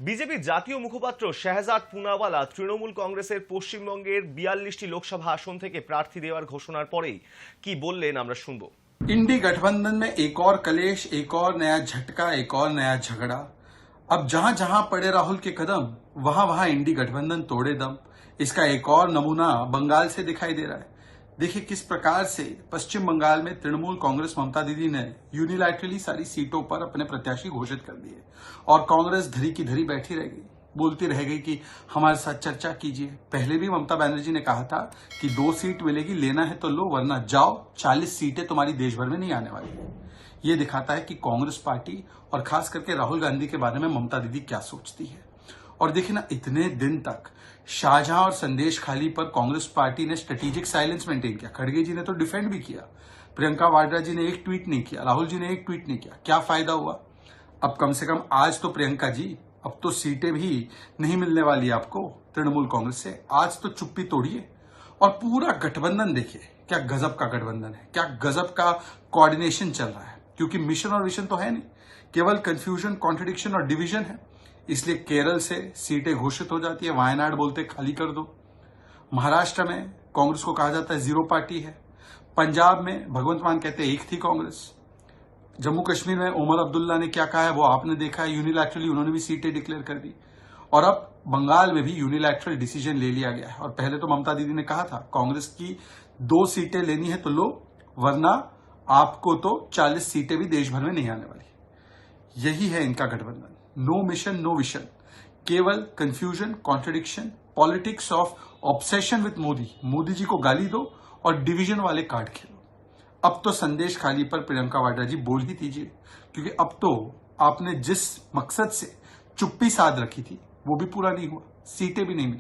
বিজেপির জাতীয় মুখপাত্র শাহজাদ পুনাওয়ালা তৃণমূল কংগ্রেসের পশ্চিমবঙ্গের ৪২টি লোকসভা আসন থেকে প্রার্থী দেওয়ার ঘোষণার পরেই কি বললেন আমরা শুনব। इंडी गठबंधन में एक और कलेश, एक और नया झटका, एक और नया झगड़ा। अब जहां जहां पड़े राहुल के कदम, वहां वहां इंडी गठबंधन तोड़े दम। इसका एक और नमूना बंगाल से दिखाई दे रहा है। देखिए किस प्रकार से पश्चिम बंगाल में तृणमूल कांग्रेस ममता दीदी ने यूनिलैटरली सारी सीटों पर अपने प्रत्याशी घोषित कर दिए और कांग्रेस धरी की धरी बैठी रह गई, बोलती रह गई कि हमारे साथ चर्चा कीजिए। पहले भी ममता बनर्जी ने कहा था कि 2 सीट मिलेगी, लेना है तो लो वरना जाओ, 40 सीटें तुम्हारी देश भर में नहीं आने वाली है। ये दिखाता है कि कांग्रेस पार्टी और खास करके राहुल गांधी के बारे में ममता दीदी क्या सोचती है। और देखिए ना, इतने दिन तक शाहजहां और संदेश खाली पर कांग्रेस पार्टी ने स्ट्रेटेजिक साइलेंस मेंटेन किया। खड़गे जी ने तो डिफेंड भी किया, प्रियंका वाड्रा जी ने एक ट्वीट नहीं किया, राहुल जी ने एक ट्वीट नहीं किया। क्या फायदा हुआ? अब कम से कम आज तो प्रियंका जी, अब तो सीटें भी नहीं मिलने वाली आपको तृणमूल कांग्रेस से। आज तो चुप्पी तोड़िए और पूरा गठबंधन देखिए, क्या गजब का गठबंधन है, क्या गजब का कोऑर्डिनेशन चल रहा है। क्योंकि मिशन और विजन तो है नहीं, केवल कंफ्यूजन, कॉन्ट्रडिक्शन और डिवीजन है। इसलिए केरल से सीटें घोषित हो जाती है, वायनाड बोलते खाली कर दो। महाराष्ट्र में कांग्रेस को कहा जाता है जीरो पार्टी है। पंजाब में भगवंत मान कहते हैं एक थी कांग्रेस। जम्मू कश्मीर में उमर अब्दुल्ला ने क्या कहा है वो आपने देखा है, यूनिलैटरली उन्होंने भी सीटें डिक्लेयर कर दी। और अब बंगाल में भी यूनिलैटरल डिसीजन ले लिया गया है। और पहले तो ममता दीदी ने कहा था कांग्रेस की 2 सीटें लेनी है तो लो, वरना आपको तो 40 सीटें भी देश भर में नहीं आने वाली। यही है इनका गठबंधन। नो मिशन, नो विजन, केवल confusion, contradiction, politics of obsession with Modi. Modi ji को गाली दो और डिवीजन वाले कार्ड खेलो। अब तो संदेश खाली पर प्रियंका वाड्रा जी बोल ही दीजिए, क्योंकि अब तो आपने जिस मकसद से चुप्पी साध रखी थी वो भी पूरा नहीं हुआ, सीटें भी नहीं मिली।